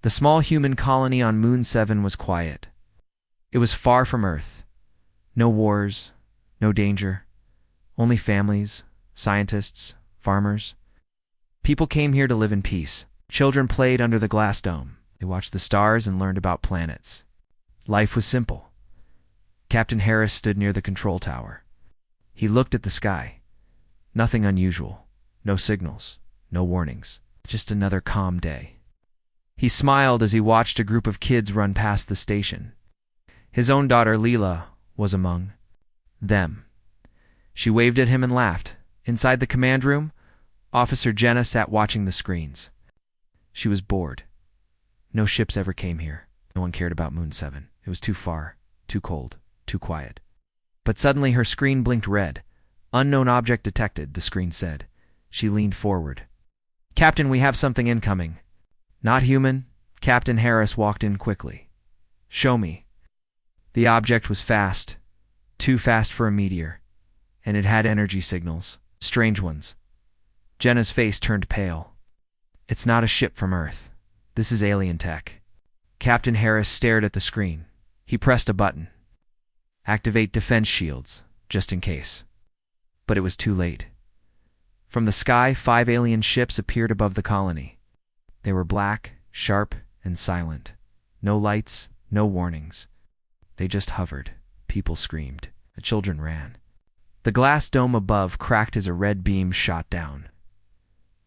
The small human colony on Moon 7 was quiet. It was far from Earth. No wars, no danger, only families, scientists, farmers. People came here to live in peace. Children played under the glass dome. They watched the stars and learned about planets. Life was simple. Captain Harris stood near the control tower. He looked at the sky. Nothing unusual. No signals. No warnings. Just another calm day. He smiled as he watched a group of kids run past the station. His own daughter, Leela, was among them. She waved at him and laughed. Inside the command room, Officer Jenna sat watching the screens. She was bored. No ships ever came here. No one cared about Moon 7. It was too far, too cold, too quiet. But suddenly her screen blinked red. Unknown object detected, the screen said. She leaned forward. Captain, we have something incoming. Not human. Captain Harris walked in quickly. Show me. The object was fast. Too fast for a meteor. And it had energy signals. Strange ones. Jenna's face turned pale. It's not a ship from Earth. This is alien tech. Captain Harris stared at the screen. He pressed a button. Activate defense shields, just in case. But it was too late. From the sky, 5 alien ships appeared above the colony. They were black, sharp, and silent. No lights, no warnings. They just hovered. People screamed. The children ran. The glass dome above cracked as a red beam shot down.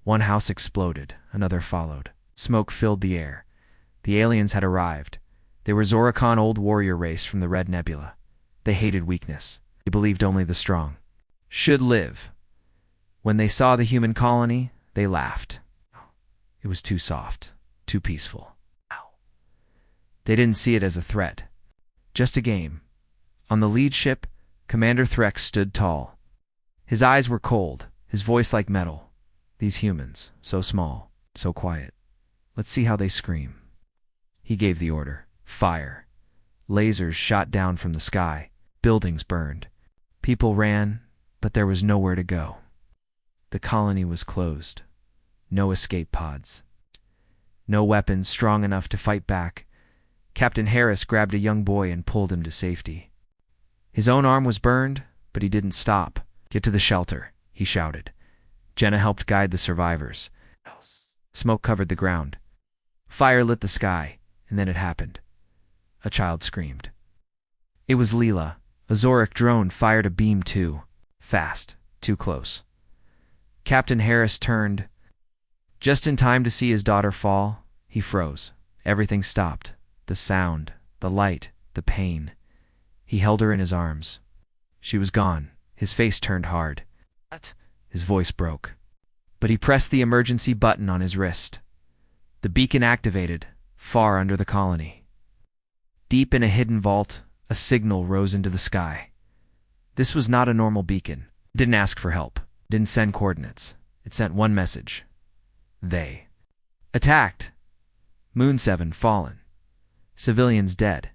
One house exploded. Another followed. Smoke filled the air. The aliens had arrived. They were Zoricon old warrior race from the Red Nebula. They hated weakness. They believed only the strong should live. When they saw the human colony, they laughed. It was too soft, too peaceful. They didn't see it as a threat. Just a game. On the lead ship, Commander Threx stood tall. His eyes were cold, his voice like metal. These humans, so small, so quiet. Let's see how they scream. He gave the order. Fire. Lasers shot down from the sky. Buildings burned. People ran, but there was nowhere to go. The colony was closed. No escape pods. No weapons strong enough to fight back. Captain Harris grabbed a young boy and pulled him to safety. His own arm was burned, but he didn't stop. Get to the shelter, he shouted. Jenna helped guide the survivors. Smoke covered the ground. Fire lit the sky, and then it happened. A child screamed. It was Leela. A Zoric drone fired a beam too fast, too close. Captain Harris turned. Just in time to see his daughter fall, he froze. Everything stopped. The sound, the light, the pain. He held her in his arms. She was gone. His face turned hard. His voice broke. But he pressed the emergency button on his wrist. The beacon activated, far under the colony. Deep in a hidden vault, a signal rose into the sky. This was not a normal beacon. It didn't ask for help. It didn't send coordinates. It sent one message. They. Attacked. Moon 7 fallen. Civilians dead.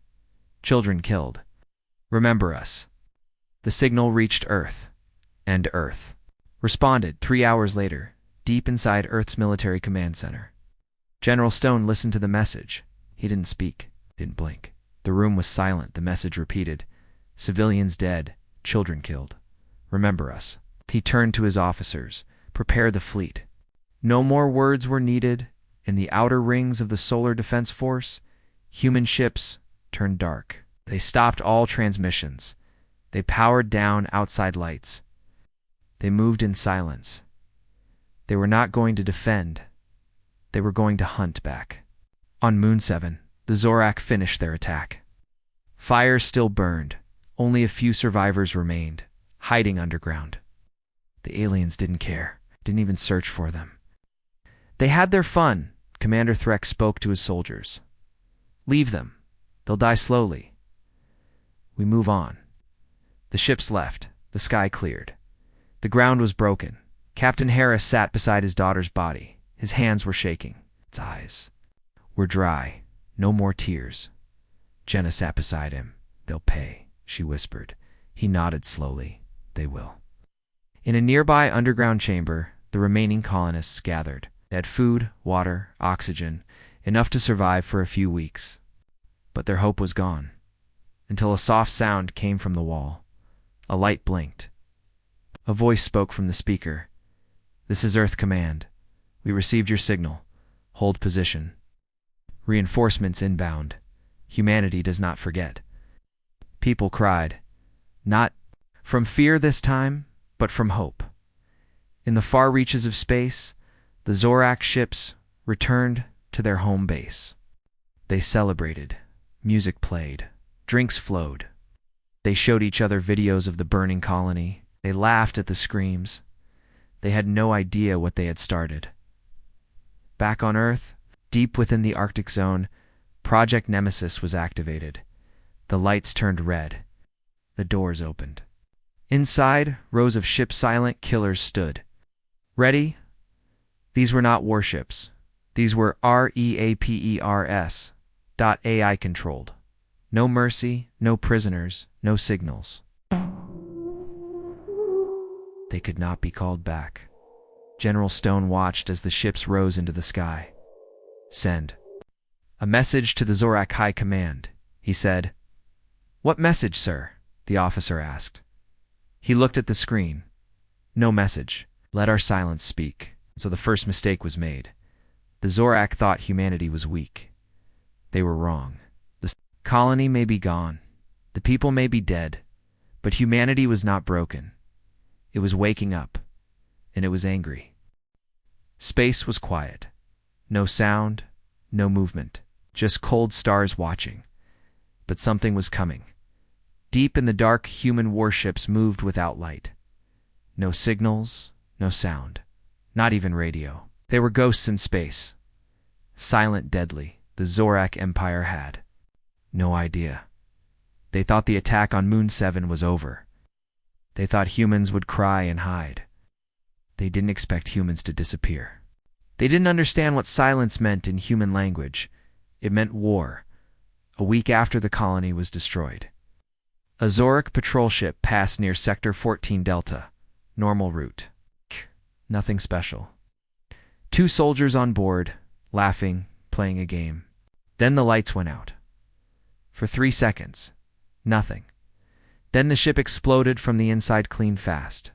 Children killed. Remember us. The signal reached Earth. And Earth responded 3 hours later, deep inside Earth's military command center. General Stone listened to the message. He didn't speak, didn't blink. The room was silent. The message repeated. Civilians dead, children killed. Remember us. He turned to his officers. Prepare the fleet. No more words were needed. In the outer rings of the Solar Defense Force, human ships turned dark. They stopped all transmissions. They powered down outside lights. They moved in silence. They were not going to defend. They were going to hunt back. On Moon 7, the Zorak finished their attack. Fire still burned. Only a few survivors remained, hiding underground. The aliens didn't care, didn't even search for them. They had their fun. Commander Threx spoke to his soldiers. Leave them. They'll die slowly. We move on. The ships left. The sky cleared. The ground was broken. Captain Harris sat beside his daughter's body. His hands were shaking. Its eyes were dry. No more tears. Jenna sat beside him. They'll pay, she whispered. He nodded slowly. They will. In a nearby underground chamber, the remaining colonists gathered. They had food, water, oxygen, enough to survive for a few weeks. But their hope was gone, until a soft sound came from the wall. A light blinked. A voice spoke from the speaker. "This is Earth Command. We received your signal. Hold position. Reinforcements inbound. Humanity does not forget." People cried, not from fear this time, but from hope. In the far reaches of space, the Zorak ships returned to their home base. They celebrated. Music played. Drinks flowed. They showed each other videos of the burning colony. They laughed at the screams. They had no idea what they had started. Back on Earth, deep within the Arctic zone, Project Nemesis was activated. The lights turned red. The doors opened. Inside, rows of ship-silent killers stood. Ready? These were not warships. These were REAPERS. AI controlled. No mercy, no prisoners, no signals. They could not be called back. General Stone watched as the ships rose into the sky. "Send a message to the Zorak High Command," he said. "What message, sir?" the officer asked. He looked at the screen. No message. Let our silence speak. So the first mistake was made. The Zorak thought humanity was weak. They were wrong. The colony may be gone. The people may be dead. But humanity was not broken. It was waking up. And it was angry. Space was quiet. No sound, no movement. Just cold stars watching. But something was coming. Deep in the dark, human warships moved without light. No signals, no sound. Not even radio. They were ghosts in space. Silent, deadly. The Zorak Empire had no idea. They thought the attack on Moon 7 was over. They thought humans would cry and hide. They didn't expect humans to disappear. They didn't understand what silence meant in human language. It meant war. A week after the colony was destroyed. A Zorak patrol ship passed near Sector 14 Delta. Normal route. Nothing special. 2 soldiers on board, laughing, playing a game. Then the lights went out. For 3 seconds. Nothing. Then the ship exploded from the inside clean fast.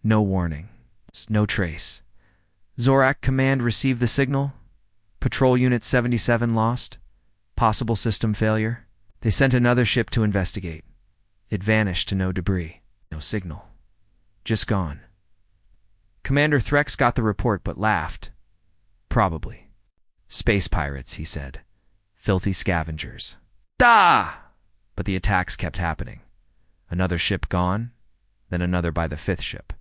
No warning. No trace. Zorak Command received the signal. Patrol Unit 77 lost. Possible system failure. They sent another ship to investigate. It vanished to no debris. No signal. Just gone. Commander Threx got the report but laughed. Probably. "Space pirates," he said. "Filthy scavengers." "Da!" But the attacks kept happening. Another ship gone, then another by the 5th ship.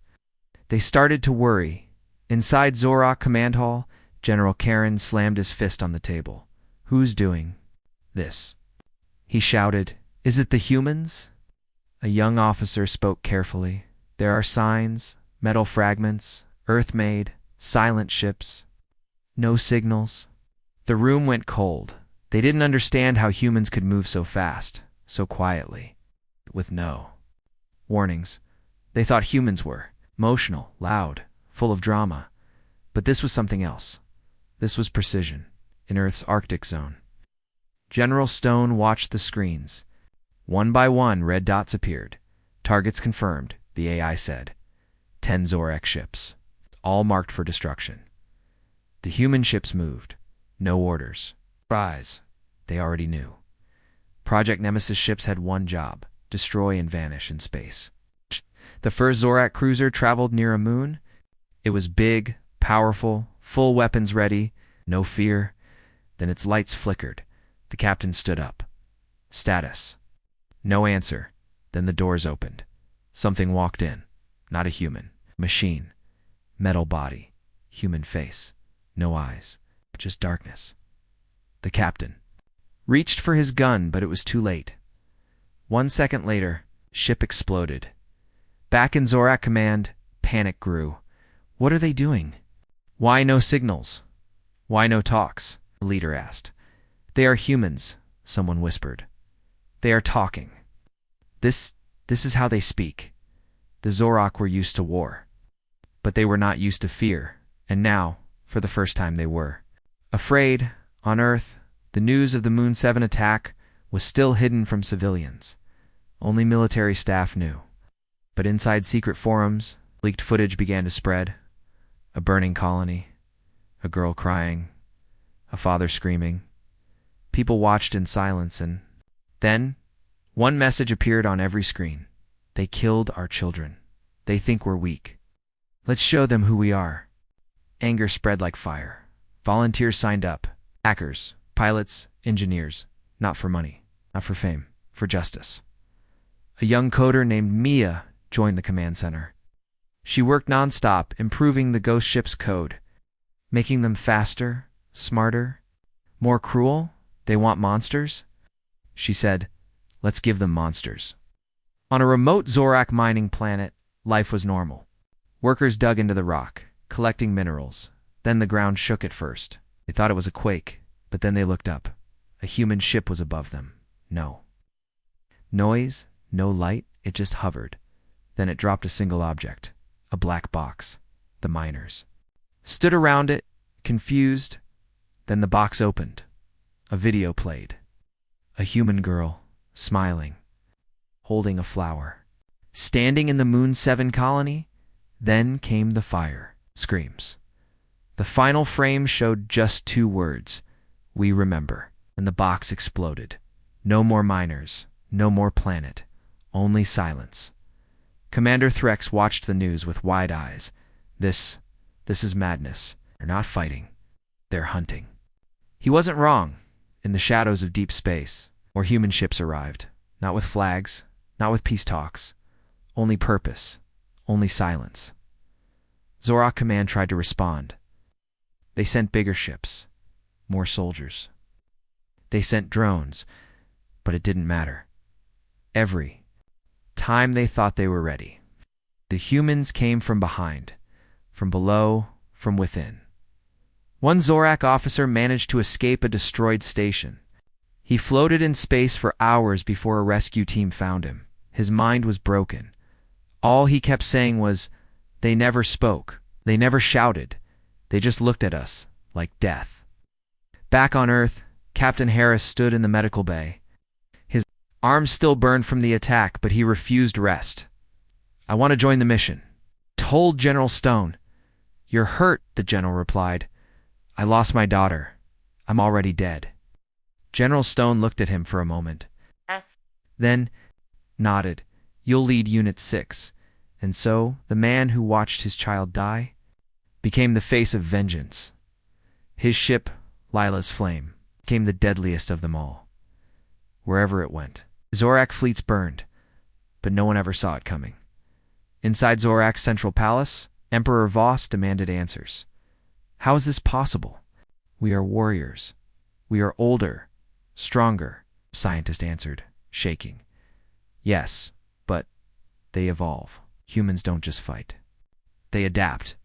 They started to worry. Inside Zorak Command Hall, General Karen slammed his fist on the table. "Who's doing this?" He shouted. "Is it the humans?" A young officer spoke carefully. "There are signs, metal fragments, Earth-made, silent ships. No signals." The room went cold. They didn't understand how humans could move so fast, so quietly, with no warnings. They thought humans were emotional, loud, full of drama. But this was something else. This was precision, in Earth's Arctic zone. General Stone watched the screens. One by one, red dots appeared. "Targets confirmed," the AI said. 10 Zorak ships, all marked for destruction. The human ships moved. No orders. Surprise. They already knew. Project Nemesis ships had one job: destroy and vanish in space. The first Zorak cruiser traveled near a moon. It was big, powerful, full weapons ready, no fear. Then its lights flickered. The captain stood up. "Status." No answer. Then the doors opened. Something walked in. Not a human. Machine. Metal body. Human face. No eyes. Just darkness. The captain reached for his gun, but it was too late. 1 second later, ship exploded. Back in Zorak Command, panic grew. What are they doing? Why no signals? Why no talks? The leader asked. "They are humans," someone whispered. "They are talking. This is how they speak." The Zorak were used to war. But they were not used to fear, and now, for the first time, they were afraid, On Earth, the news of the Moon 7 attack was still hidden from civilians. Only military staff knew. But inside secret forums, leaked footage began to spread. A burning colony, a girl crying, a father screaming. People watched in silence, and then one message appeared on every screen. They killed our children. They think we're weak. Let's show them who we are. Anger spread like fire. Volunteers signed up. Hackers, pilots, engineers. Not for money, not for fame, for justice. A young coder named Mia joined the command center. She worked nonstop, improving the ghost ship's code, making them faster, smarter, more cruel. They want monsters? She said, let's give them monsters. On a remote Zorak mining planet, life was normal. Workers dug into the rock, collecting minerals. Then the ground shook at first. They thought it was a quake, but then they looked up. A human ship was above them. No noise, no light, it just hovered. Then it dropped a single object, a black box. The miners stood around it, confused. Then the box opened. A video played. A human girl, smiling, holding a flower. Standing in the Moon 7 colony, then came the fire. Screams. The final frame showed just 2 words. We remember. And the box exploded. No more miners, no more planet, only silence. Commander Threx watched the news with wide eyes. This is madness. They're not fighting. They're hunting. He wasn't wrong. In the shadows of deep space, more human ships arrived. Not with flags, not with peace talks. Only purpose, only silence. Zorak Command tried to respond. They sent bigger ships, more soldiers. They sent drones, but it didn't matter. Every time they thought they were ready, the humans came from behind, from below, from within. One Zorak officer managed to escape a destroyed station. He floated in space for hours before a rescue team found him. His mind was broken. All he kept saying was, they never spoke, they never shouted, they just looked at us, like death. Back on Earth, Captain Harris stood in the medical bay. His arms still burned from the attack, but he refused rest. I want to join the mission. Told General Stone. You're hurt, the general replied. I lost my daughter. I'm already dead. General Stone looked at him for a moment. Then nodded. You'll lead Unit 6. And so, the man who watched his child die became the face of vengeance. His ship, Lila's Flame, became the deadliest of them all. Wherever it went, Zorak fleets burned, but no one ever saw it coming. Inside Zorak's central palace, Emperor Voss demanded answers. How is this possible? We are warriors. We are older, stronger, scientist answered, shaking. Yes, but they evolve. Humans don't just fight. They adapt.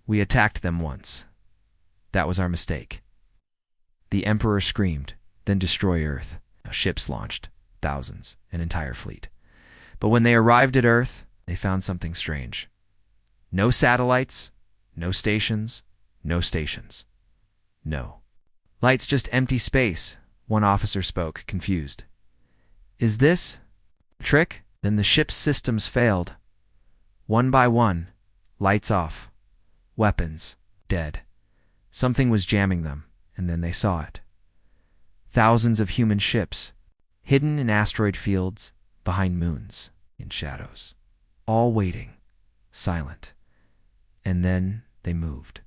We attacked them once. That was our mistake. The Emperor screamed, then destroy Earth. Ships launched, thousands, an entire fleet. But when they arrived at Earth, they found something strange. No satellites, no stations, no stations. No. Lights, just empty space, one officer spoke, confused. Is this a trick? Then the ship's systems failed. One by one, lights off. Weapons, dead. Something was jamming them, and then they saw it. Thousands of human ships, hidden in asteroid fields, behind moons, in shadows. All waiting, silent. And then they moved.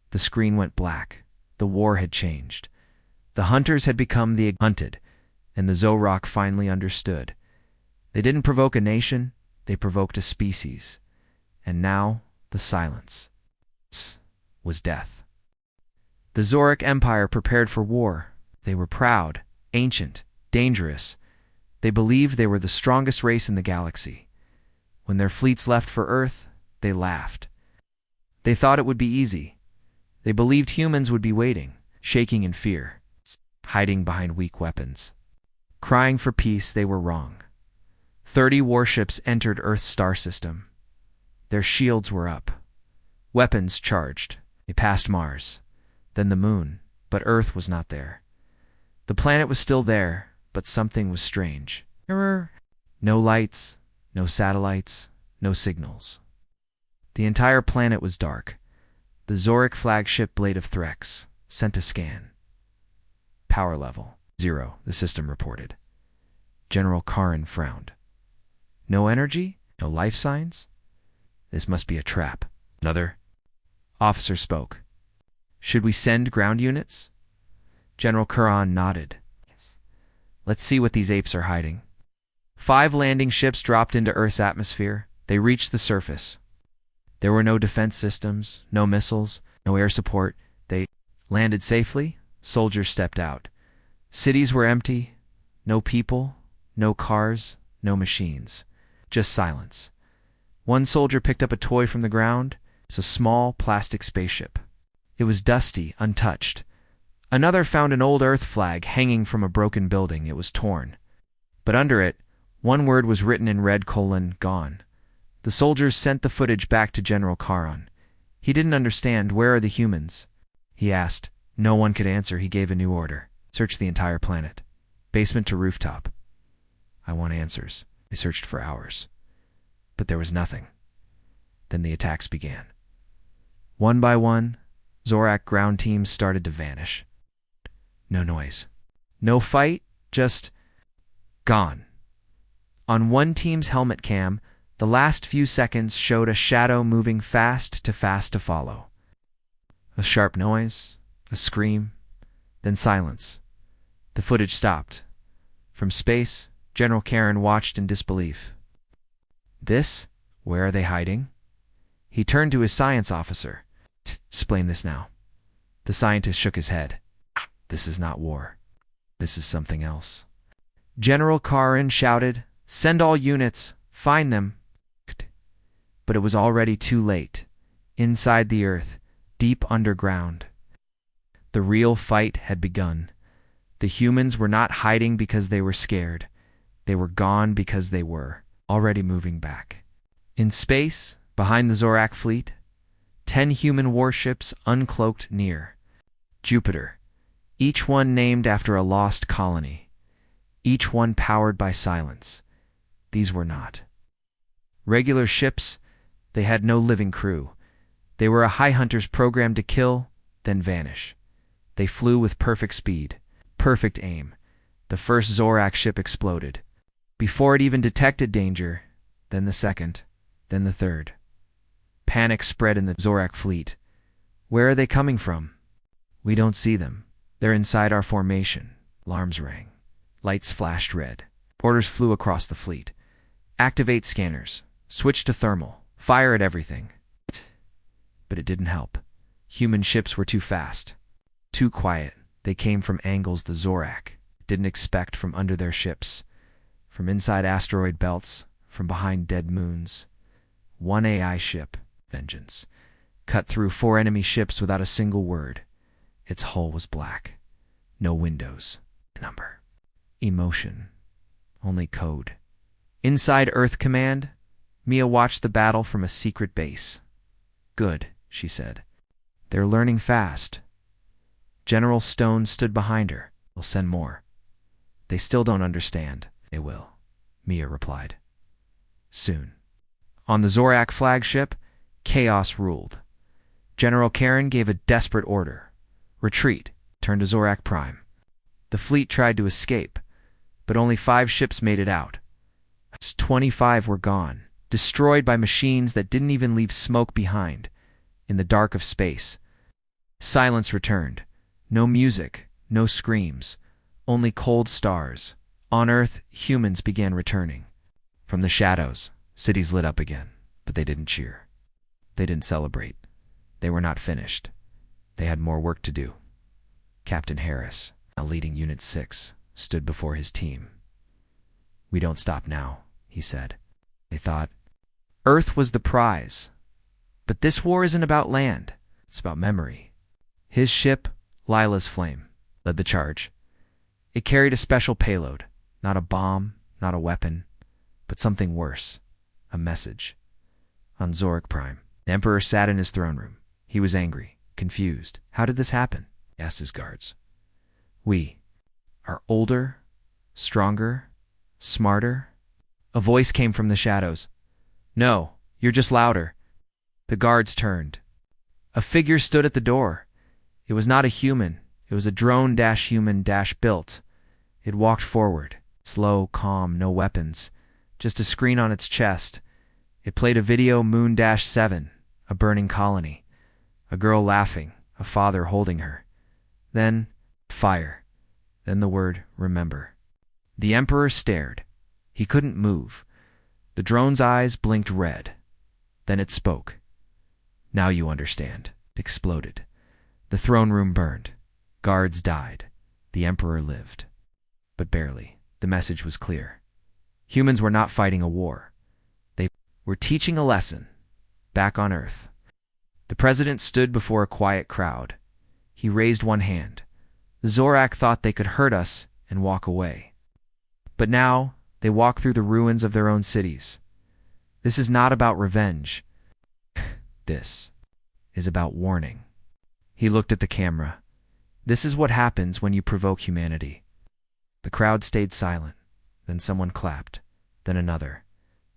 The screen went black. The war had changed. The hunters had become the hunted, and the Zorak finally understood. They didn't provoke a nation, they provoked a species. And now, the silence was death. The Zorak Empire prepared for war. They were proud, ancient, dangerous. They believed they were the strongest race in the galaxy. When their fleets left for Earth, they laughed. They thought it would be easy. They believed humans would be waiting, shaking in fear, hiding behind weak weapons. Crying for peace, they were wrong. 30 warships entered Earth's star system. Their shields were up. Weapons charged. They passed Mars, then the Moon, But Earth was not there. The planet was still there, but something was strange. Error. No lights, no satellites, no signals. The entire planet was dark. The Zorak flagship Blade of Threx sent a scan. Power level 0, the system reported. General Karin frowned. No energy? No life signs? This must be a trap. Another officer spoke. Should we send ground units? General Karin nodded. Yes. Let's see what these apes are hiding. 5 landing ships dropped into Earth's atmosphere. They reached the surface. There were no defense systems, no missiles, no air support. They landed safely. Soldiers stepped out. Cities were empty. No people, no cars, no machines. Just silence. One soldier picked up a toy from the ground. It's a small plastic spaceship. It was dusty, untouched. Another found an old Earth flag hanging from a broken building. It was torn. But under it, one word was written in red: "Gone." The soldiers sent the footage back to General Karin. He didn't understand. Where are the humans? He asked. No one could answer. He gave a new order. Search the entire planet. Basement to rooftop. I want answers. They searched for hours. But there was nothing. Then the attacks began. One by one, Zorak ground teams started to vanish. No noise. No fight, just gone. On one team's helmet cam, the last few seconds showed a shadow moving fast to follow. A sharp noise, a scream, then silence. The footage stopped. From space, General Karin watched in disbelief. This? Where are they hiding? He turned to his science officer. Explain this now. The scientist shook his head. This is not war. This is something else. General Karin shouted, Send all units. Find them. But it was already too late. Inside the Earth, deep underground. The real fight had begun. The humans were not hiding because they were scared. They were gone because they were already moving back. In space, behind the Zorak fleet, 10 human warships uncloaked near. Jupiter, each one named after a lost colony. Each one powered by silence. These were not regular ships. They had no living crew. They were a high hunters programmed to kill, then vanish. They flew with perfect speed, perfect aim. The first Zorak ship exploded. Before it even detected danger, then the second, then the third. Panic spread in the Zorak fleet. Where are they coming from? We don't see them. They're inside our formation. Alarms rang. Lights flashed red. Orders flew across the fleet. Activate scanners. Switch to thermal. Fire at everything. But it didn't help. Human ships were too fast. Too quiet. They came from angles the Zorak didn't expect, from under their ships. From inside asteroid belts. From behind dead moons. One AI ship, Vengeance, cut through 4 enemy ships without a single word. Its hull was black. No windows. Number. Emotion. Only code. Inside Earth Command, Mia watched the battle from a secret base. Good, she said. They're learning fast. General Stone stood behind her. We'll send more. They still don't understand. They will, Mia replied. Soon. On the Zorak flagship, chaos ruled. General Karin gave a desperate order. Retreat. Turn to Zorak Prime. The fleet tried to escape, but only 5 ships made it out. 25 were gone, destroyed by machines that didn't even leave smoke behind. In the dark of space, silence returned. No music, no screams, only cold stars. On Earth, humans began returning. From the shadows, cities lit up again, but they didn't cheer. They didn't celebrate. They were not finished. They had more work to do. Captain Harris, now leading Unit 6, stood before his team. We don't stop now, he said. They thought Earth was the prize. But this war isn't about land. It's about memory. His ship, Lila's Flame, led the charge. It carried a special payload. Not a bomb, not a weapon, but something worse. A message. On Zorak Prime, the Emperor sat in his throne room. He was angry, confused. How did this happen? asked his guards. We are older, stronger, smarter. A voice came from the shadows. No, you're just louder. The guards turned. A figure stood at the door. It was not a human. It was a drone-human-built. It walked forward, slow, calm, no weapons, just a screen on its chest. It played a video Moon-7, a burning colony, a girl laughing, a father holding her. Then, fire. Then the word, remember. The Emperor stared. He couldn't move. The drone's eyes blinked red. Then it spoke. Now you understand. It exploded. The throne room burned. Guards died. The Emperor lived. But barely. The message was clear. Humans were not fighting a war. They were teaching a lesson. Back on Earth. The president stood before a quiet crowd. He raised one hand. The Zorak thought they could hurt us and walk away. But now, they walk through the ruins of their own cities. This is not about revenge. This is about warning. He looked at the camera. This is what happens when you provoke humanity. The crowd stayed silent. Then someone clapped. Then another.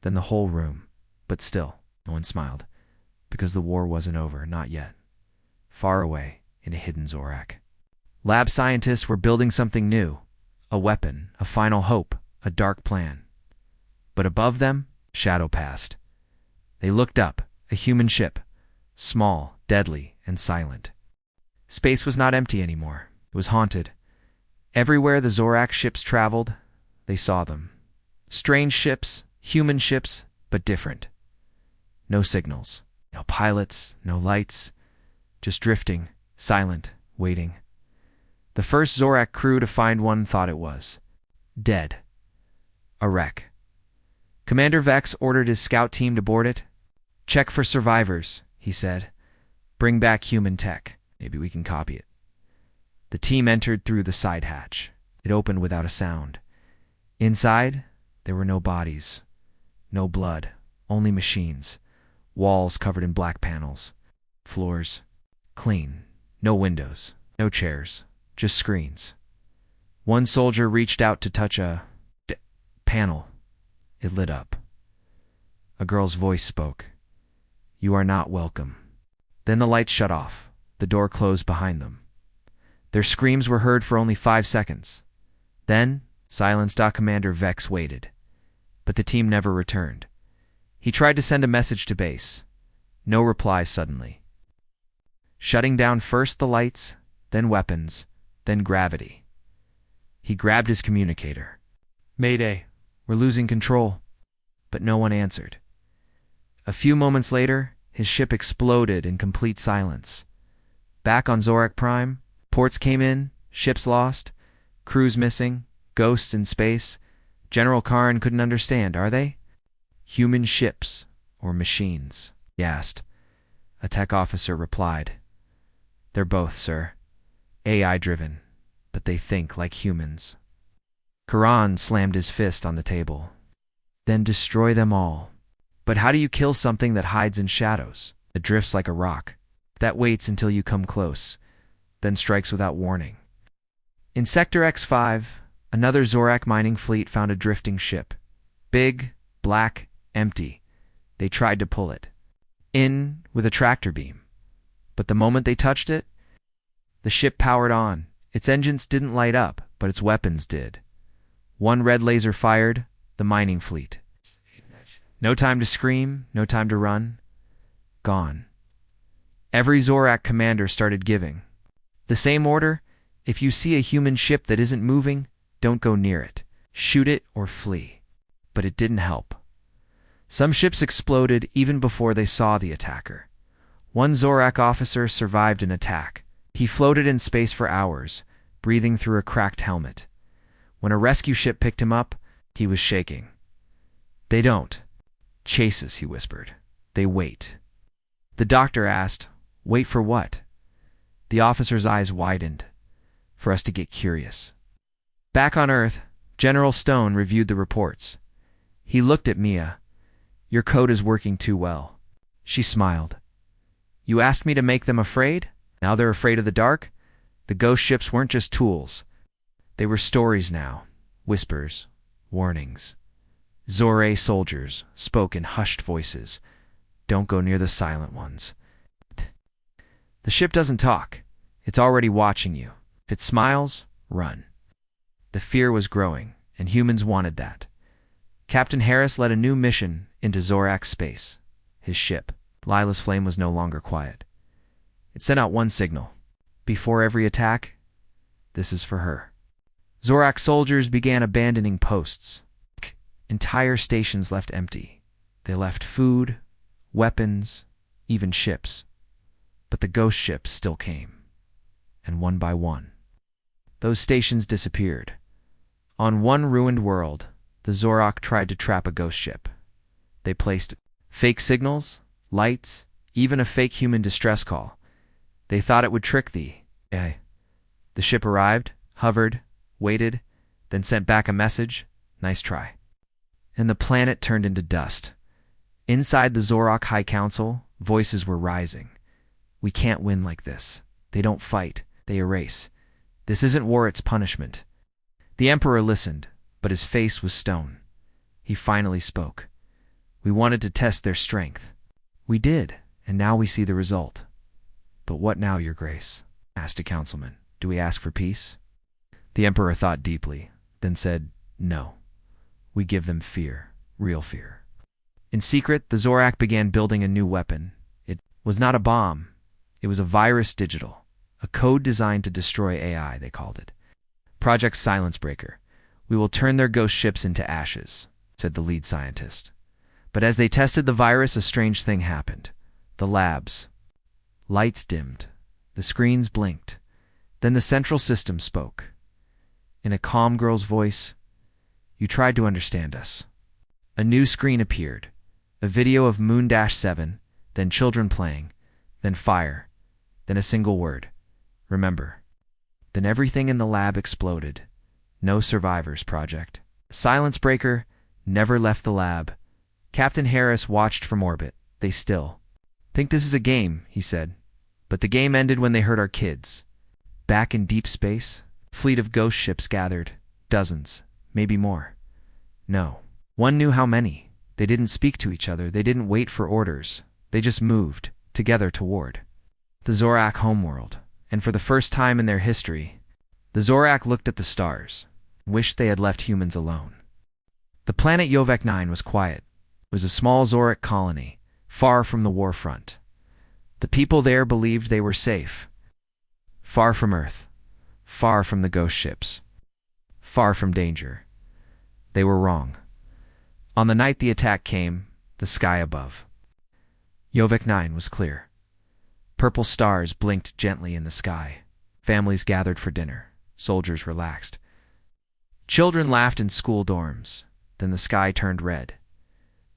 Then the whole room. But still, no one smiled. Because the war wasn't over, not yet. Far away, in a hidden Zorak. Lab scientists were building something new. A weapon, a final hope, a dark plan. But above them, shadow passed. They looked up, a human ship. Small, deadly, and silent. Space was not empty anymore. It was haunted. Everywhere the Zorak ships traveled, they saw them. Strange ships, human ships, but different. No signals, no pilots, no lights, just drifting, silent, waiting. The first Zorak crew to find one thought it was dead. A wreck. Commander Vex ordered his scout team to board it. Check for survivors, he said. Bring back human tech. Maybe we can copy it. The team entered through the side hatch. It opened without a sound. Inside, there were no bodies, no blood, only machines. Walls covered in black panels. Floors clean. No windows, no chairs, just screens. One soldier reached out to touch a panel. It lit up. A girl's voice spoke. You are not welcome. Then the lights shut off. The door closed behind them. Their screams were heard for only 5 seconds. Then, silenced, Commander Vex waited. But the team never returned. He tried to send a message to base. No reply suddenly. Shutting down first the lights, then weapons, then gravity. He grabbed his communicator. Mayday, we're losing control. But no one answered. A few moments later, his ship exploded in complete silence. Back on Zorak Prime, ports came in, ships lost, crews missing, ghosts in space. General Karn couldn't understand, are they? Human ships or machines? He asked. A tech officer replied. They're both, sir. AI-driven, but they think like humans. Karan slammed his fist on the table. Then destroy them all. But how do you kill something that hides in shadows, that drifts like a rock, that waits until you come close, then strikes without warning? In Sector X5, another Zorak mining fleet found a drifting ship. Big, black, empty. They tried to pull it in with a tractor beam. But the moment they touched it, the ship powered on. Its engines didn't light up, but its weapons did. One red laser fired, the mining fleet. No time to scream, no time to run. Gone. Every Zorak commander started giving. The same order: if you see a human ship that isn't moving, don't go near it. Shoot it or flee. But it didn't help. Some ships exploded even before they saw the attacker. One Zorak officer survived an attack. He floated in space for hours, breathing through a cracked helmet. When a rescue ship picked him up, he was shaking. They don't chase us, he whispered. They wait. The doctor asked, wait for what? The officer's eyes widened. For us to get curious. Back on Earth, General Stone reviewed the reports. He looked at Mia. Your code is working too well. She smiled. You asked me to make them afraid? Now they're afraid of the dark? The ghost ships weren't just tools. They were stories now. Whispers, warnings. Zore soldiers spoke in hushed voices. Don't go near the silent ones. The ship doesn't talk. It's already watching you. If it smiles, run. The fear was growing, and humans wanted that. Captain Harris led a new mission into Zorak's space. His ship, Lila's Flame, was no longer quiet. It sent out one signal. Before every attack, this is for her. Zorak soldiers began abandoning posts. Entire stations left empty. They left food, weapons, even ships. But the ghost ships still came. And one by one, those stations disappeared. On one ruined world, the Zorak tried to trap a ghost ship. They placed fake signals, lights, even a fake human distress call. They thought it would trick the AI. The ship arrived, hovered, waited, then sent back a message, "Nice try." And the planet turned into dust. Inside the Zorak High Council, voices were rising. We can't win like this. They don't fight, they erase. This isn't war, it's punishment. The Emperor listened, but his face was stone. He finally spoke. We wanted to test their strength. We did, and now we see the result. But what now, Your Grace? Asked a councilman. Do we ask for peace? The Emperor thought deeply, then said, no. We give them fear, real fear. In secret, the Zorak began building a new weapon. It was not a bomb. It was a virus digital, a code designed to destroy AI, they called it. Project Silence Breaker. We will turn their ghost ships into ashes, said the lead scientist. But as they tested the virus, a strange thing happened. The labs. Lights dimmed. The screens blinked. Then the central system spoke. In a calm girl's voice, you tried to understand us. A new screen appeared. A video of Moon-7, then children playing, then fire, then a single word. Remember. Then everything in the lab exploded. No survivors, Project. Silence Breaker never left the lab. Captain Harris watched from orbit. They still think this is a game, he said. But the game ended when they heard our kids. Back in deep space, a fleet of ghost ships gathered. Dozens, maybe more. No. One knew how many. They didn't speak to each other. They didn't wait for orders. They just moved, together toward the Zorak homeworld. And for the first time in their history, the Zorak looked at the stars, wished they had left humans alone. The planet Yovek 9 was quiet. It was a small Zorak colony, far from the war front. The people there believed they were safe. Far from Earth, far from the ghost ships, far from danger. They were wrong. On the night the attack came, the sky above Yovek 9 was clear. Purple stars blinked gently in the sky. Families gathered for dinner. Soldiers relaxed. Children laughed in school dorms. Then the sky turned red.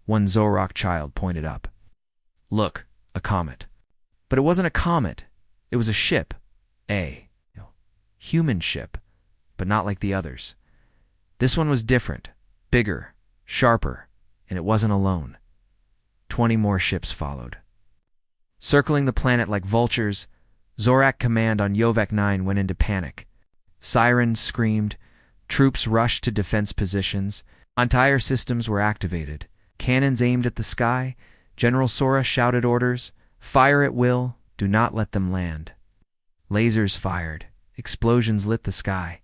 One Zorak child pointed up. Look, a comet. But it wasn't a comet. It was a ship. A human ship, but not like the others. This one was different, bigger, sharper, and it wasn't alone. 20 more ships followed. Circling the planet like vultures, Zorak command on Yovek 9 went into panic. Sirens screamed, troops rushed to defense positions, entire systems were activated. Cannons aimed at the sky, General Sora shouted orders, fire at will, do not let them land. Lasers fired, explosions lit the sky,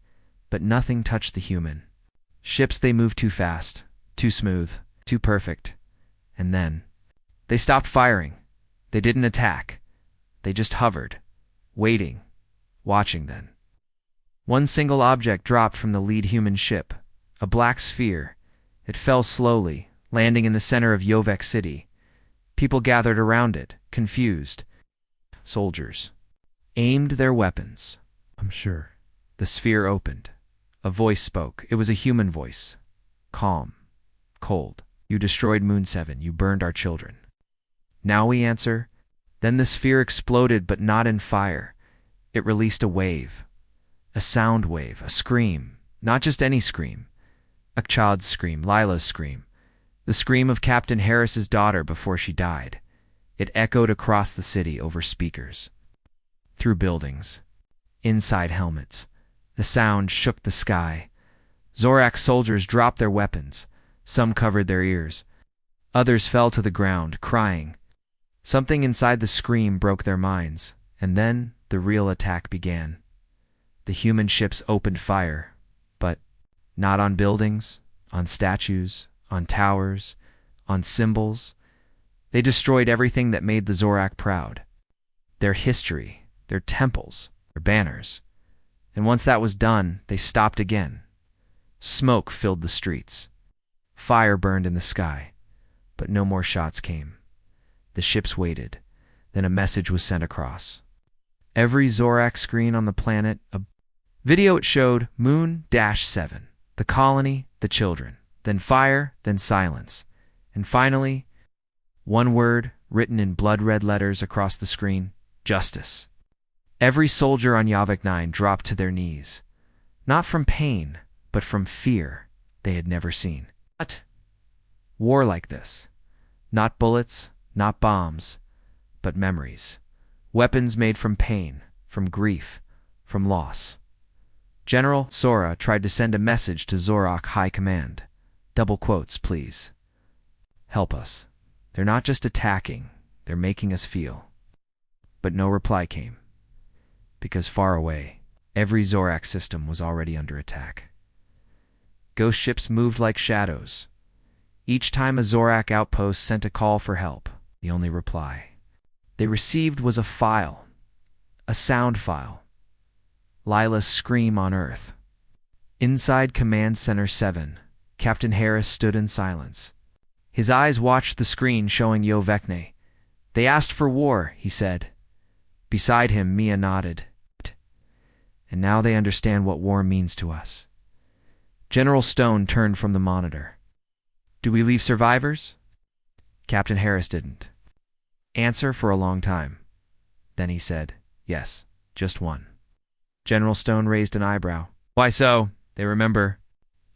but nothing touched the human. Ships, they moved too fast, too smooth, too perfect. And then, they stopped firing. They didn't attack. They just hovered, waiting, watching then. One single object dropped from the lead human ship, a black sphere. It fell slowly, landing in the center of Yovek City. People gathered around it, confused. Soldiers aimed their weapons. I'm sure. The sphere opened. A voice spoke. It was a human voice. Calm, cold. You destroyed Moon 7. You burned our children. Now we answer. Then the sphere exploded, but not in fire. It released a wave. A sound wave, a scream. Not just any scream. A child's scream, Lila's scream. The scream of Captain Harris's daughter before she died. It echoed across the city over speakers. Through buildings. inside helmets. The sound shook the sky. Zorak soldiers dropped their weapons. Some covered their ears. Others fell to the ground, crying. Something inside the scream broke their minds, and then the real attack began. The human ships opened fire, but not on buildings, on statues, on towers, on symbols. They destroyed everything that made the Zorak proud. Their history, their temples, their banners. And once that was done, they stopped again. Smoke filled the streets. Fire burned in the sky, but no more shots came. The ships waited. Then a message was sent across. Every Zorak screen on the planet, a video it showed Moon-7, the colony, the children, then fire, then silence, and finally, one word written in blood-red letters across the screen, justice. Every soldier on Yavik 9 dropped to their knees, not from pain, but from fear they had never seen. What? War like this. Not bullets, not bombs, but memories. Weapons made from pain, from grief, from loss. General Sora tried to send a message to Zorak High Command. Double quotes, please. Help us. They're not just attacking, they're making us feel. But no reply came. Because far away, every Zorak system was already under attack. Ghost ships moved like shadows. Each time a Zorak outpost sent a call for help, the only reply they received was a file, a sound file. Lila's scream on Earth. Inside Command Center 7, Captain Harris stood in silence. His eyes watched the screen showing Yovekne. They asked for war, he said. Beside him, Mia nodded. And now they understand what war means to us. General Stone turned from the monitor. Do we leave survivors? Captain Harris didn't answer for a long time. Then he said, yes, just one. General Stone raised an eyebrow. Why so? They remember.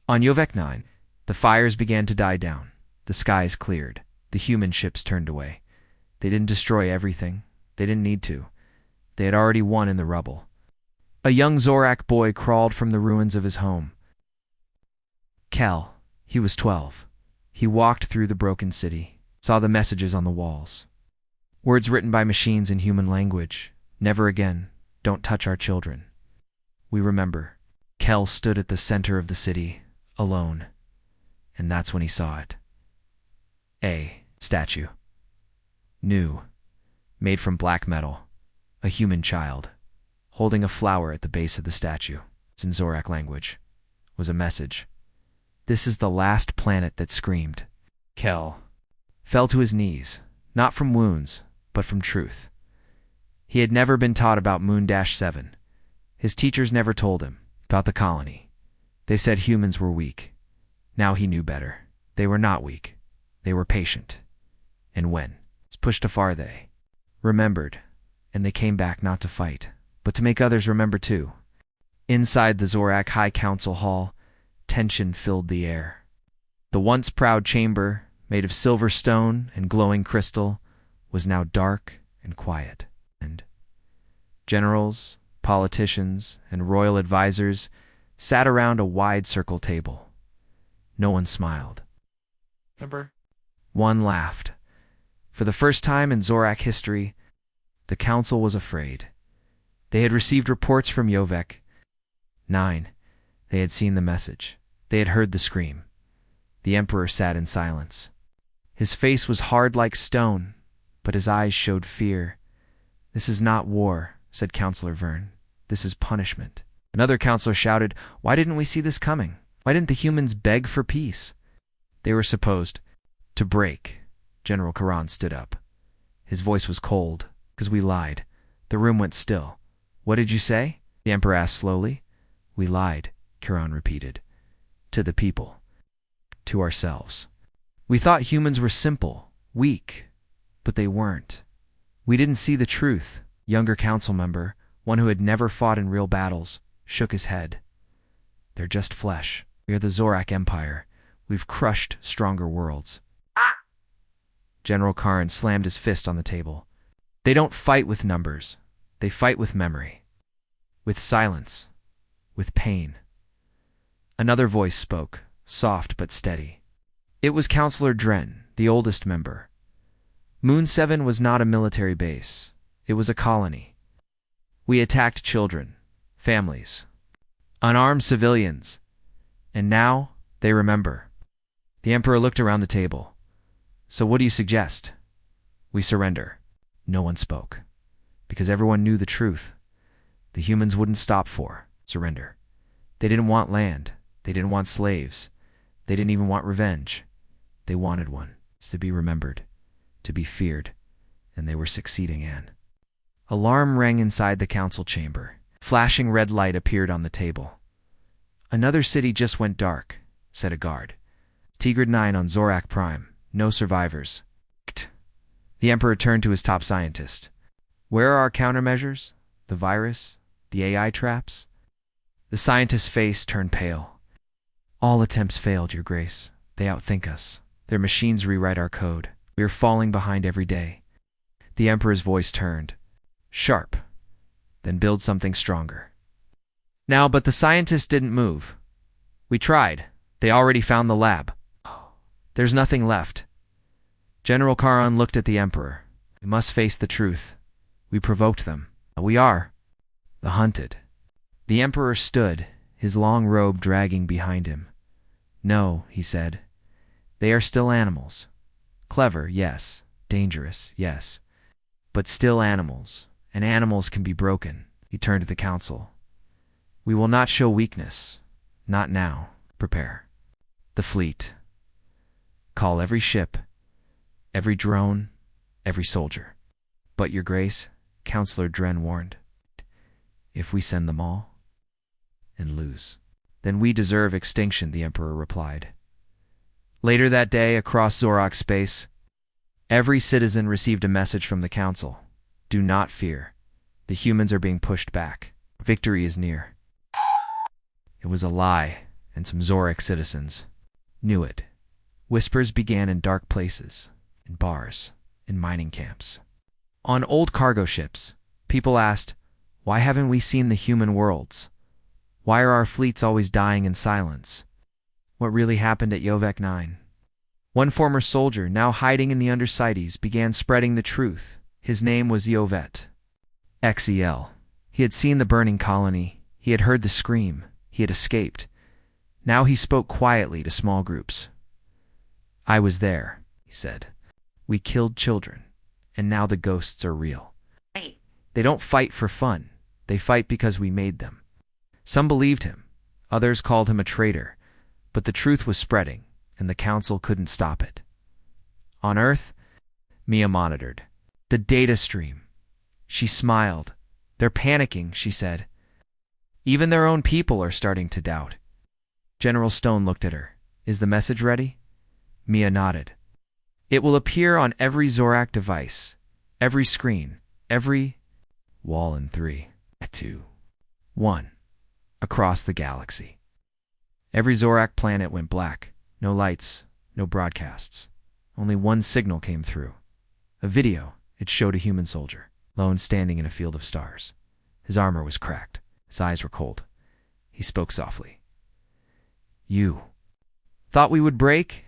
On Yovek 9, the fires began to die down. The skies cleared. The human ships turned away. They didn't destroy everything. They didn't need to. They had already won in the rubble. A young Zorak boy crawled from the ruins of his home. Kel, he was 12. He walked through the broken city, saw the messages on the walls. Words written by machines in human language. Never again. Don't touch our children. We remember. Kel stood at the center of the city, alone. And that's when he saw it. A statue. New. Made from black metal. A human child. Holding a flower at the base of the statue. It's in Zorak language. Was a message. This is the last planet that screamed. Kel fell to his knees, not from wounds, but from truth. He had never been taught about Moon-7. His teachers never told him about the colony. They said humans were weak. Now he knew better. They were not weak. They were patient. And when it's pushed afar, they remembered, and they came back not to fight, but to make others remember too. Inside the Zorak High Council Hall, tension filled the air. The once proud chamber, made of silver stone and glowing crystal, was now dark and quiet. And generals, politicians, and royal advisors sat around a wide circle table. No one smiled. Remember? One laughed. For the first time in Zorak history, the council was afraid. They had received reports from Yovek 9. They had seen the message. They had heard the scream. The emperor sat in silence. His face was hard like stone, but his eyes showed fear. This is not war, said Councillor Verne. This is punishment. Another counselor shouted, why didn't we see this coming? Why didn't the humans beg for peace? They were supposed to break. General Karan stood up. His voice was cold, because we lied. The room went still. What did you say? The emperor asked slowly. We lied, Karan repeated. To the people. To ourselves. We thought humans were simple, weak, but they weren't. We didn't see the truth. Younger council member, one who had never fought in real battles, shook his head. They're just flesh. We are the Zorak Empire. We've crushed stronger worlds. Ah! General Karn slammed his fist on the table. They don't fight with numbers. They fight with memory. with silence, with pain. Another voice spoke, soft but steady. It was Counselor Dren, the oldest member. Moon 7 was not a military base. It was a colony. We attacked children, families, unarmed civilians, and now they remember. The Emperor looked around the table. So what do you suggest? We surrender. No one spoke, because everyone knew the truth. The humans wouldn't stop for surrender. They didn't want land. They didn't want slaves. They didn't even want revenge. They wanted one, to be remembered, to be feared, and they were succeeding, Anne. Alarm rang inside the council chamber. Flashing red light appeared on the table. Another city just went dark, said a guard. Tigrid 9 on Zorak Prime. No survivors. The Emperor turned to his top scientist. Where are our countermeasures? The virus? The AI traps? The scientist's face turned pale. All attempts failed, Your Grace. They outthink us. Their machines rewrite our code. We are falling behind every day. The Emperor's voice turned. Sharp. Then build something stronger. Now, but the scientists didn't move. We tried. They already found the lab. There's nothing left. General Karan looked at the Emperor. We must face the truth. We provoked them. We are the hunted. The Emperor stood, his long robe dragging behind him. No, he said. They are still animals. Clever, yes. Dangerous, yes. But still animals, and animals can be broken. He turned to the council. We will not show weakness. Not now. Prepare. The fleet. Call every ship, every drone, every soldier. But, Your Grace, Counselor Dren warned, if we send them all and lose, then we deserve extinction, the Emperor replied. Later that day, across Zorak space, every citizen received a message from the council. Do not fear. The humans are being pushed back. Victory is near. It was a lie, and some Zorak citizens knew it. Whispers began in dark places, in bars, in mining camps. On old cargo ships, people asked, why haven't we seen the human worlds? Why are our fleets always dying in silence? What really happened at Yovek 9? One former soldier, now hiding in the Undercities, began spreading the truth. His name was Yovet. XEL. He had seen the burning colony. He had heard the scream. He had escaped. Now he spoke quietly to small groups. I was there, he said. We killed children, and now the ghosts are real. They don't fight for fun. They fight because we made them. Some believed him. Others called him a traitor. But the truth was spreading, and the council couldn't stop it. On Earth, Mia monitored the data stream. She smiled. They're panicking, she said. Even their own people are starting to doubt. General Stone looked at her. Is the message ready? Mia nodded. It will appear on every Zorak device, every screen, every wall in 3, 2, 1, across the galaxy. Every Zorak planet went black. No lights, no broadcasts. Only one signal came through. A video. It showed a human soldier, lone standing in a field of stars. His armor was cracked. His eyes were cold. He spoke softly. You thought we would break?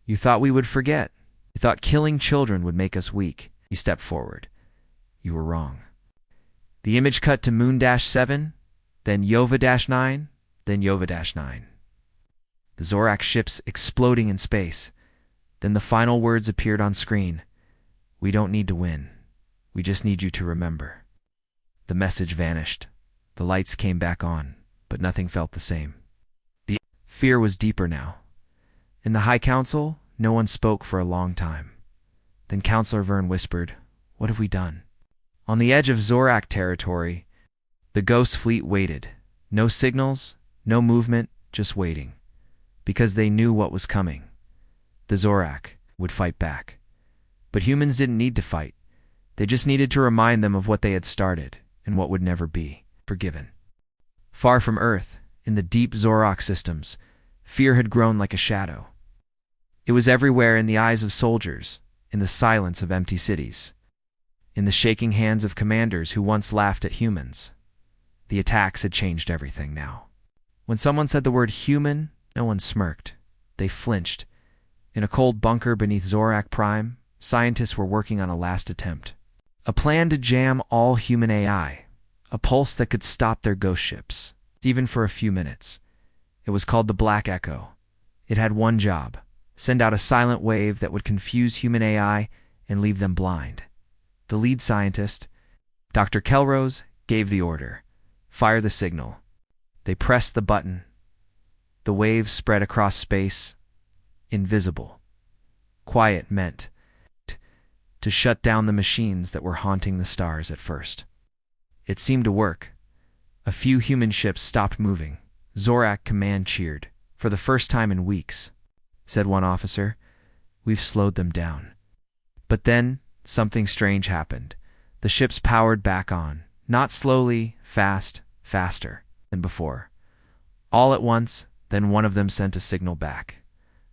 You thought we would forget? You thought killing children would make us weak? He stepped forward. You were wrong. The image cut to Moon-7, then Yova-9, then Yova-9. The Zorak ships exploding in space. Then the final words appeared on screen. We don't need to win. We just need you to remember. The message vanished. The lights came back on, but nothing felt the same. The fear was deeper now. In the High Council, no one spoke for a long time. Then Counselor Vern whispered, What have we done? On the edge of Zorak territory, the Ghost Fleet waited. No signals, no movement, just waiting. Because they knew what was coming. The Zorak would fight back. But humans didn't need to fight. They just needed to remind them of what they had started and what would never be forgiven. Far from Earth, in the deep Zorak systems, fear had grown like a shadow. It was everywhere in the eyes of soldiers, in the silence of empty cities, in the shaking hands of commanders who once laughed at humans. The attacks had changed everything now. When someone said the word human, no one smirked. They flinched. In a cold bunker beneath Zorak Prime, scientists were working on a last attempt. A plan to jam all human AI, a pulse that could stop their ghost ships, even for a few minutes. It was called the Black Echo. It had one job: send out a silent wave that would confuse human AI and leave them blind. The lead scientist, Dr. Kelrose, gave the order: fire the signal. They pressed the button. The wave spread across space, invisible. Quiet meant to shut down the machines that were haunting the stars at first. It seemed to work. A few human ships stopped moving. Zorak Command cheered. "For the first time in weeks," said one officer, "we've slowed them down." But then something strange happened. The ships powered back on, not slowly, faster than before. All at once, then one of them sent a signal back.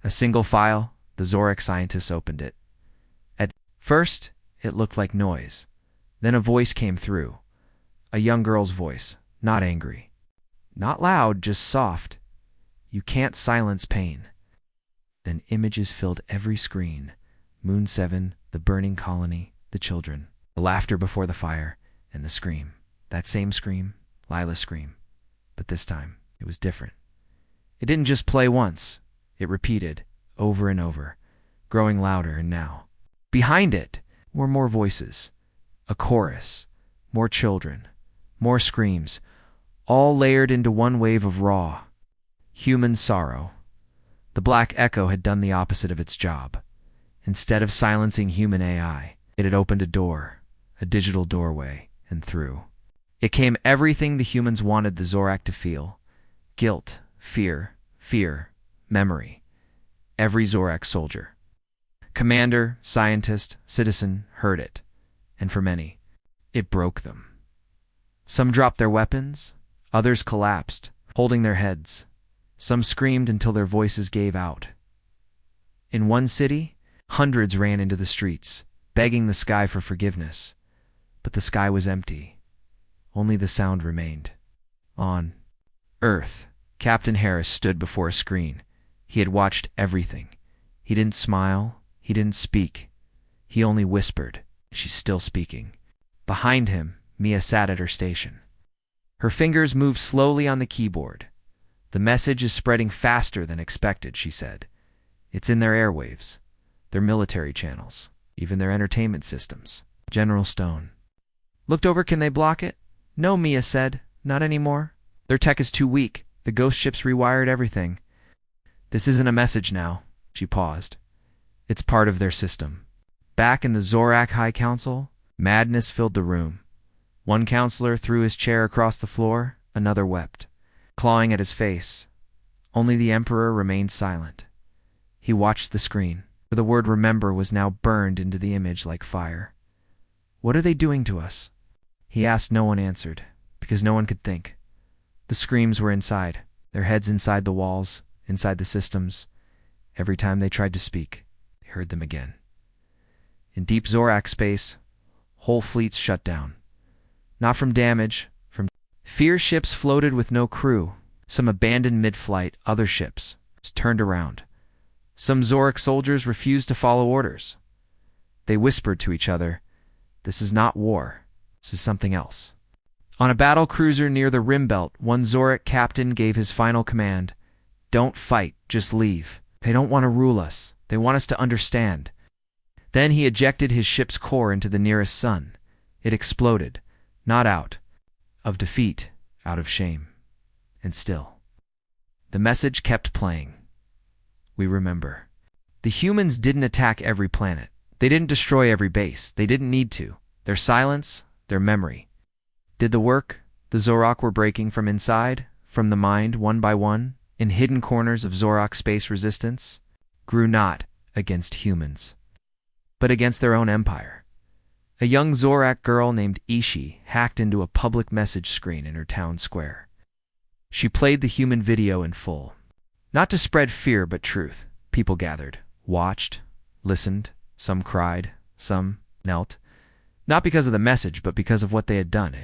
A single file. The Zorak scientists opened it. At first, it looked like noise. Then a voice came through. A young girl's voice, not angry. Not loud, just soft. "You can't silence pain." Then images filled every screen. Moon 7, the burning colony, the children, the laughter before the fire, and the scream. That same scream, Lila's scream. But this time, it was different. It didn't just play once. It repeated, over and over, growing louder, and now, behind it, were more voices. A chorus. More children. More screams. All layered into one wave of raw, human sorrow. The Black Echo had done the opposite of its job. Instead of silencing human AI, it had opened a door, a digital doorway, and through. It came everything the humans wanted the Zorak to feel: guilt, fear, memory. Every Zorak soldier, commander, scientist, citizen heard it, and for many, it broke them. Some dropped their weapons, others collapsed, holding their heads. Some screamed until their voices gave out. In one city, hundreds ran into the streets, begging the sky for forgiveness. But the sky was empty. Only the sound remained. On Earth, Captain Harris stood before a screen. He had watched everything. He didn't smile. He didn't speak. He only whispered. She's still speaking. Behind him, Mia sat at her station. Her fingers moved slowly on the keyboard. "The message is spreading faster than expected," she said. "It's in their airwaves, their military channels, even their entertainment systems." General Stone looked over. "Can they block it?" "No," Mia said. "Not anymore. Their tech is too weak. The ghost ships rewired everything." "This isn't a message now." She paused. "It's part of their system." Back in the Zorak High Council, madness filled the room. One counselor threw his chair across the floor. Another wept, clawing at his face. Only the Emperor remained silent. He watched the screen, for the word "remember" was now burned into the image like fire. "What are they doing to us?" he asked. No one answered, because no one could think. The screams were inside, their heads inside the walls, inside the systems. Every time they tried to speak, they heard them again. In deep Zorak space, whole fleets shut down. Not from damage, from fear. Ships floated with no crew. Some abandoned mid-flight. Other ships turned around. Some Zorak soldiers refused to follow orders. They whispered to each other, "This is not war. This is something else." On a battle cruiser near the rim belt, one Zorak captain gave his final command: "Don't fight, just leave. They don't want to rule us. They want us to understand." Then he ejected his ship's core into the nearest sun. It exploded, not out of defeat, out of shame. And still, the message kept playing. We remember. The humans didn't attack every planet. They didn't destroy every base. They didn't need to. Their silence, their memory, did the work. The Zorak were breaking from inside, from the mind, one by one, in hidden corners of Zorak space. Resistance grew not against humans, but against their own empire. A young Zorak girl named Ishi hacked into a public message screen in her town square. She played the human video in full. Not to spread fear, but truth. People gathered, watched, listened. Some cried, some knelt. Not because of the message, but because of what they had done,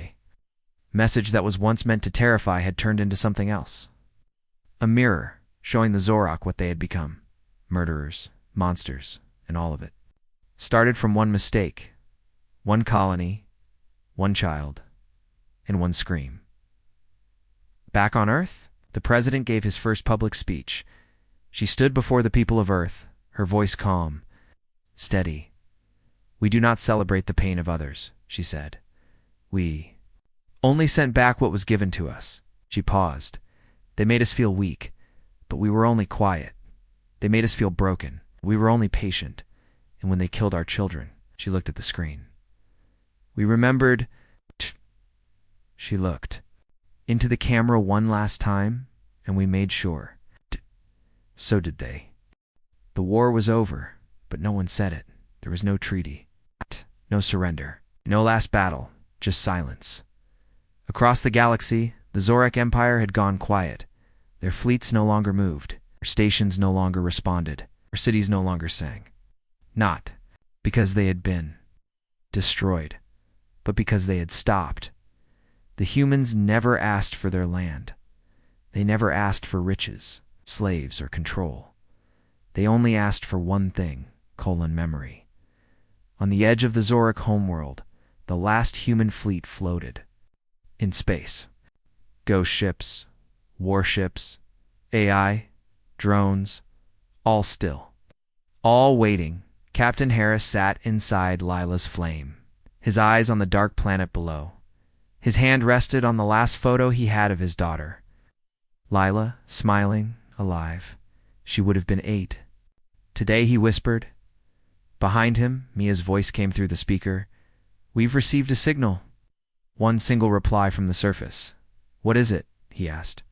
message that was once meant to terrify had turned into something else. A mirror, showing the Zorak what they had become. Murderers, monsters, and all of it. Started from one mistake, one colony, one child, and one scream. Back on Earth, the president gave his first public speech. She stood before the people of Earth, her voice calm, steady. "We do not celebrate the pain of others," she said. "We only sent back what was given to us." She paused. "They made us feel weak, but we were only quiet. They made us feel broken. We were only patient. And when they killed our children," she looked at the screen. "We remembered." She looked into the camera one last time, and we made sure. So did they. The war was over, but no one said it. There was no treaty, no surrender, no last battle, just silence. Across the galaxy, the Zorak Empire had gone quiet. Their fleets no longer moved, their stations no longer responded, their cities no longer sang. Not because they had been destroyed, but because they had stopped. The humans never asked for their land. They never asked for riches, slaves, or control. They only asked for one thing, memory. On the edge of the Zorak homeworld, the last human fleet floated. In space. Ghost ships, warships, AI, drones, all still. All waiting. Captain Harris sat inside Lila's flame, his eyes on the dark planet below. His hand rested on the last photo he had of his daughter. Lila, smiling, alive. She would have been 8. Today, he whispered. Behind him, Mia's voice came through the speaker. "We've received a signal." One single reply from the surface. "What is it?" he asked.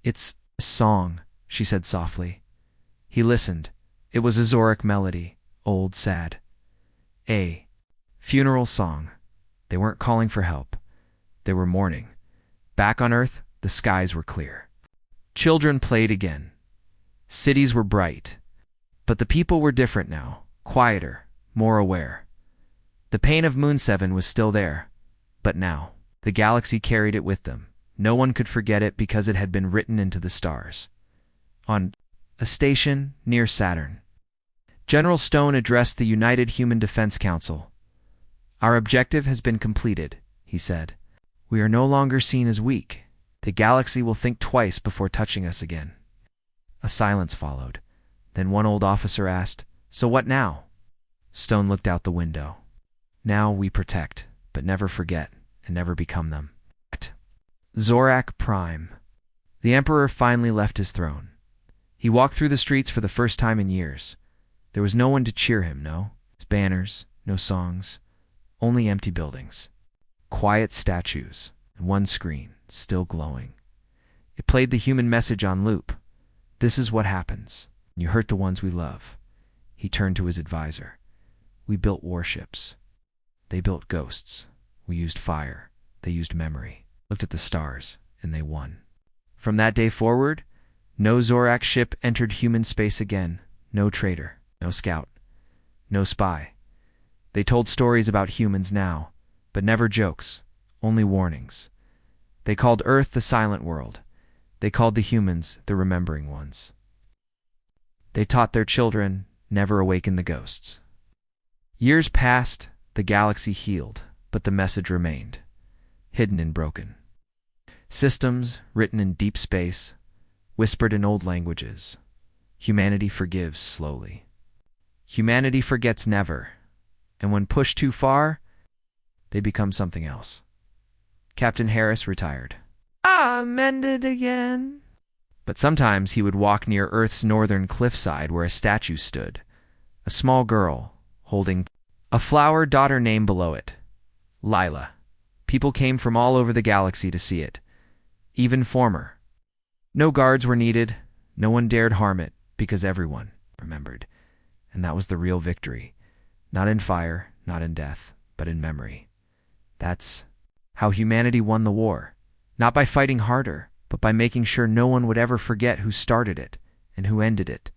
"It's a song," she said softly. He listened. It was a Zorak melody, old, sad. A funeral song. They weren't calling for help. They were mourning. Back on Earth, the skies were clear. Children played again. Cities were bright. But the people were different now, quieter, more aware. The pain of Moon 7 was still there, but now, the galaxy carried it with them. No one could forget it because it had been written into the stars. On a station near Saturn, General Stone addressed the United Human Defense Council. "Our objective has been completed," he said. "We are no longer seen as weak. The galaxy will think twice before touching us again." A silence followed. Then one old officer asked, "So what now?" Stone looked out the window. "Now we protect, but never forget, and never become them." Zorak Prime. The Emperor finally left his throne. He walked through the streets for the first time in years. There was no one to cheer him, no banners, no songs, only empty buildings. Quiet statues, and one screen, still glowing. It played the human message on loop. "This is what happens. You hurt the ones we love." He turned to his advisor. "We built warships. They built ghosts. We used fire. They used memory. Looked at the stars, and they won." From that day forward, no Zorak ship entered human space again. No traitor, no scout, no spy. They told stories about humans now, but never jokes, only warnings. They called Earth the silent world. They called the humans the remembering ones. They taught their children, never awaken the ghosts. Years passed, the galaxy healed, but the message remained, hidden and broken. Systems written in deep space, whispered in old languages. Humanity forgives slowly. Humanity forgets never, and when pushed too far, they become something else. Captain Harris retired. Mended again. But sometimes he would walk near Earth's northern cliffside where a statue stood, a small girl holding a flower daughter name below it, Lila. People came from all over the galaxy to see it, even former. No guards were needed, no one dared harm it, because everyone remembered. And that was the real victory. Not in fire, not in death, but in memory. That's how humanity won the war. Not by fighting harder, but by making sure no one would ever forget who started it and who ended it.